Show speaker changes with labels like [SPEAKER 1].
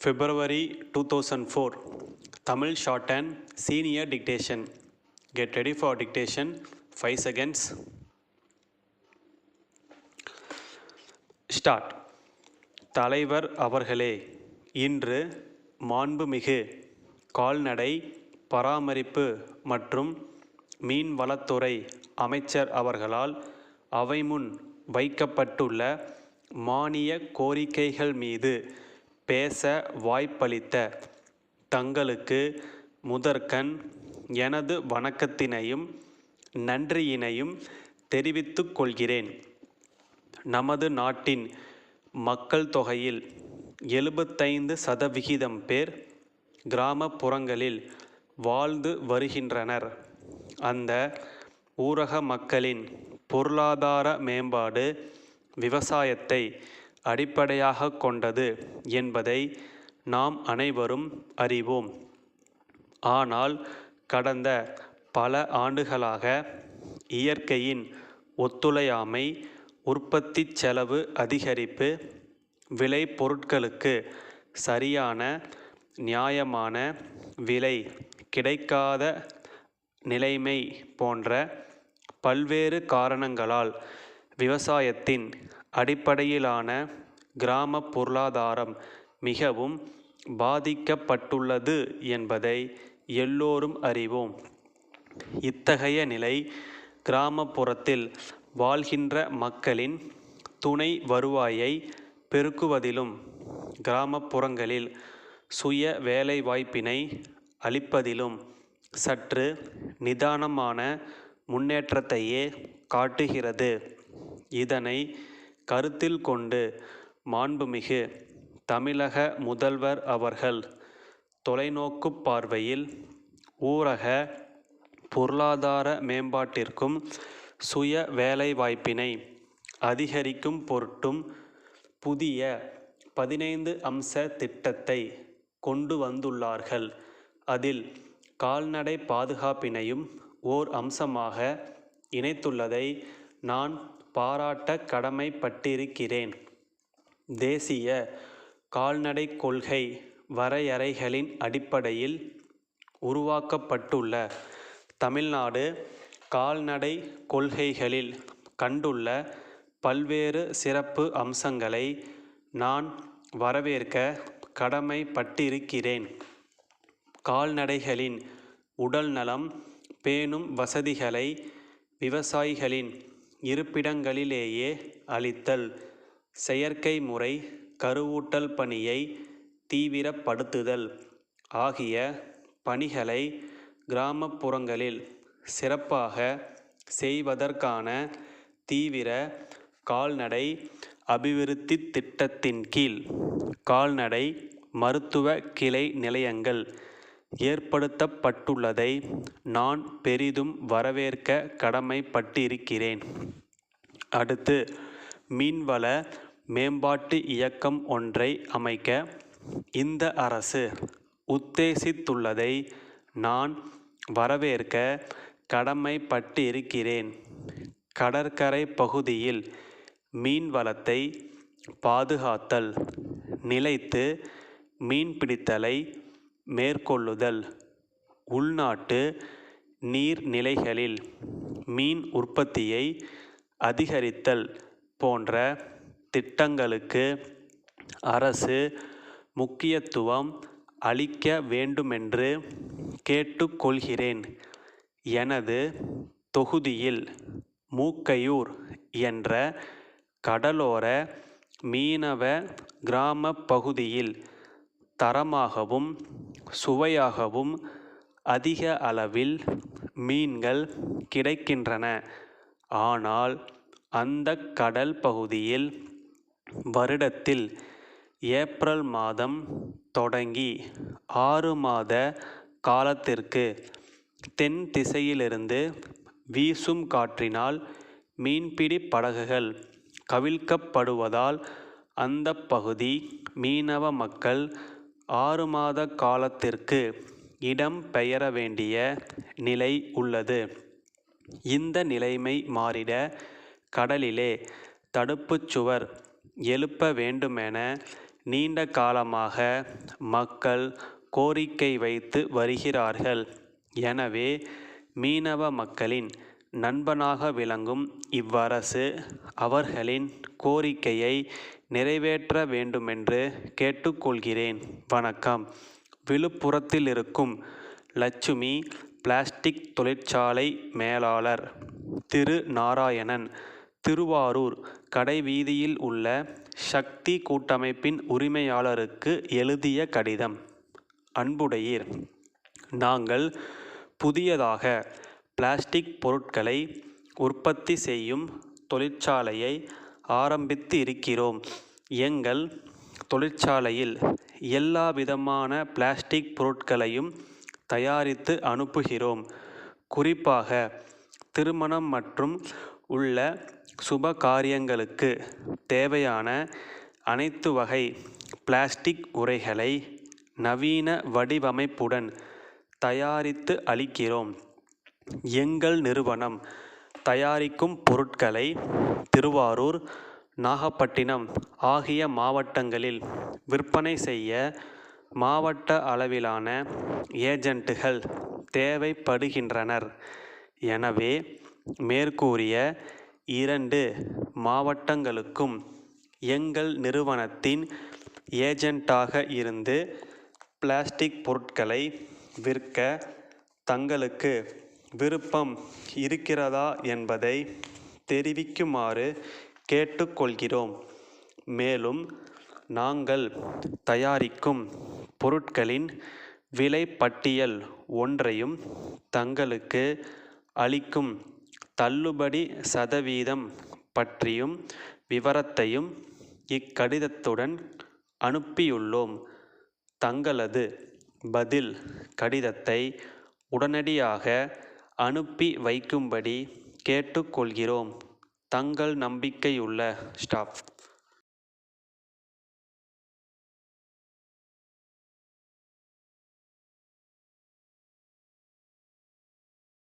[SPEAKER 1] February 2004. Tamil Shorthand Senior Dictation. Get ready for dictation. 5 seconds. Start. தலைவர் அவர்களே, இன்று மாண்புமிகு கால்நடை பராமரிப்பு மற்றும் மீன்வளத்துறை அமைச்சர் அவர்களால் அவை முன் வைக்கப்பட்டுள்ள மானிய கோரிக்கைகள் மீது பேச வாய்ப்பளித்த தங்களுக்கு முதற்கண் எனது வணக்கத்தினையும் நன்றியினையும் தெரிவித்துக் கொள்கிறேன். நமது நாட்டின் மக்கள் தொகையில் 75% பேர் கிராமப்புறங்களில் வாழ்ந்து வருகின்றனர். அந்த ஊரக மக்களின் பொருளாதார மேம்பாடு விவசாயத்தை அடிப்படையாக கொண்டது என்பதை நாம் அனைவரும் அறிவோம். ஆனால் கடந்த பல ஆண்டுகளாக இயற்கையின் ஒத்துழையாமை, உற்பத்தி செலவு அதிகரிப்பு, விளை பொருட்களுக்கு சரியான நியாயமான விலை கிடைக்காத நிலைமை போன்ற பல்வேறு காரணங்களால் விவசாயத்தின் அடிப்படையிலான கிராம பொருளாதாரம் மிகவும் பாதிக்கப்பட்டுள்ளது என்பதை எல்லோரும் அறிவோம். இத்தகைய நிலை கிராமப்புறத்தில் வாழ்கின்ற மக்களின் துணை வருவாயை பெருக்குவதிலும் கிராமப்புறங்களில் சுய வேலைவாய்ப்பினை அளிப்பதிலும் சற்று நிதானமான முன்னேற்றத்தையே காட்டுகிறது. இதனை கருத்தில் கொண்டு மாண்புமிகு தமிழக முதல்வர் அவர்கள் தொலைநோக்கு பார்வையில் ஊரக பொருளாதார மேம்பாட்டிற்கும் சுய வேலைவாய்ப்பினை அதிகரிக்கும் பொருட்டும் புதிய 15 அம்ச திட்டத்தை கொண்டு வந்துள்ளார்கள். அதில் கால்நடை பாதுகாப்பினையும் ஓர் அம்சமாக இணைத்துள்ளதை நான் பாராட்ட கடமைப்பட்டிருக்கிறேன். தேசிய கால்நடை கொள்கை வரையறைகளின் அடிப்படையில் உருவாக்கப்பட்டுள்ள தமிழ்நாடு கால்நடை கொள்கைகளில் கண்டுள்ள பல்வேறு சிறப்பு அம்சங்களை நான் வரவேற்க கடமைப்பட்டிருக்கிறேன். கால்நடைகளின் உடல் நலம் பேணும் வசதிகளை விவசாயிகளின் இருப்பிடங்களிலேயே அளித்தல், செயற்கை முறை கருவூட்டல் பணியை தீவிரப்படுத்துதல் ஆகிய பணிகளை கிராமப்புறங்களில் சிறப்பாக செய்வதற்கான தீவிர கால்நடை அபிவிருத்தி திட்டத்தின் கீழ் கால்நடை மருத்துவ கிளை நிலையங்கள் ஏற்படுத்தப்பட்டுள்ளதை நான் பெரிதும் வரவேற்க கடமைப்பட்டிருக்கிறேன். அடுத்து, மீன்வள மேம்பாட்டு இயக்கம் ஒன்றை அமைக்க இந்த அரசு உத்தேசித்துள்ளதை நான் வரவேற்க கடமைப்பட்டிருக்கிறேன். கடற்கரை பகுதியில் மீன்வளத்தை பாதுகாத்தல், நிலைத்து மீன்பிடித்தலை மேற்கொள்ளுதல், உள்நாட்டு நீர்நிலைகளில் மீன் உற்பத்தியை அதிகரித்தல் போன்ற திட்டங்களுக்கு அரசு முக்கியத்துவம் அளிக்க வேண்டுமென்று கேட்டுக்கொள்கிறேன். எனது தொகுதியில் மூக்கையூர் என்ற கடலோர மீனவ கிராம பகுதியில் தரமாகவும் சுவையாகவும் அதிக அளவில் மீன்கள் கிடைக்கின்றன. ஆனால் அந்த கடல் பகுதியில் வருடத்தில் ஏப்ரல் மாதம் தொடங்கி 6 மாத காலத்திற்கு தென் திசையிலிருந்து வீசும் காற்றினால் மீன்பிடி படகுகள் கவிழ்க்கப்படுவதால் அந்த பகுதி மீனவ மக்கள் 6 மாத காலத்திற்கு இடம் பெயர வேண்டிய நிலை உள்ளது. இந்த நிலைமை மாறிட கடலிலே தடுப்புச் சுவர் எழுப்ப வேண்டுமென நீண்ட காலமாக மக்கள் கோரிக்கை வைத்து வருகிறார்கள். எனவே மீனவ மக்களின் நண்பனாக விளங்கும் இவ்வரசு அவர்களின் கோரிக்கையை நிறைவேற்ற வேண்டுமென்று கேட்டுக்கொள்கிறேன். வணக்கம். விழுப்புரத்தில் இருக்கும் லட்சுமி பிளாஸ்டிக் தொழிற்சாலை மேலாளர் திரு நாராயணன் திருவாரூர் கடைவீதியில் உள்ள சக்தி கூட்டமைப்பின் உரிமையாளருக்கு எழுதிய கடிதம். அன்புடையீர், நாங்கள் புதியதாக பிளாஸ்டிக் பொருட்களை உற்பத்தி செய்யும் தொழிற்சாலையை ஆரம்பித்து இருக்கிறோம். எங்கள் தொழிற்சாலையில் எல்லா விதமான பிளாஸ்டிக் பொருட்களையும் தயாரித்து அனுப்புகிறோம். குறிப்பாக திருமணம் மற்றும் உள்ள சுப காரியங்களுக்கு தேவையான அனைத்து வகை பிளாஸ்டிக் உறைகளை நவீன வடிவமைப்புடன் தயாரித்து அளிக்கிறோம். எங்கள் நிறுவனம் தயாரிக்கும் பொருட்களை திருவாரூர், நாகப்பட்டினம் ஆகிய மாவட்டங்களில் விற்பனை செய்ய மாவட்ட அளவிலான ஏஜென்ட்டுகள் தேவைப்படுகின்றனர். எனவே மேற்கூறிய 2 மாவட்டங்களுக்கும் எங்கள் நிறுவனத்தின் ஏஜென்ட்டாக இருந்து பிளாஸ்டிக் பொருட்களை விற்க தங்களுக்கு விருப்பம் இருக்கிறதா என்பதை தெரிவிக்குமாறு கேட்டுக்கொள்கிறோம். மேலும் நாங்கள் தயாரிக்கும் பொருட்களின் விலை பட்டியல் ஒன்றையும் தங்களுக்கு அளிக்கும் தள்ளுபடி சதவீதம் பற்றியும் விவரத்தையும் இக்கடிதத்துடன் அனுப்பியுள்ளோம். தங்களது பதில் கடிதத்தை உடனடியாக அனுப்பி வைக்கும்படி கேட்டுக்கொள்கிறோம். தங்கள் நம்பிக்கையுள்ள ஸ்டாஃப்.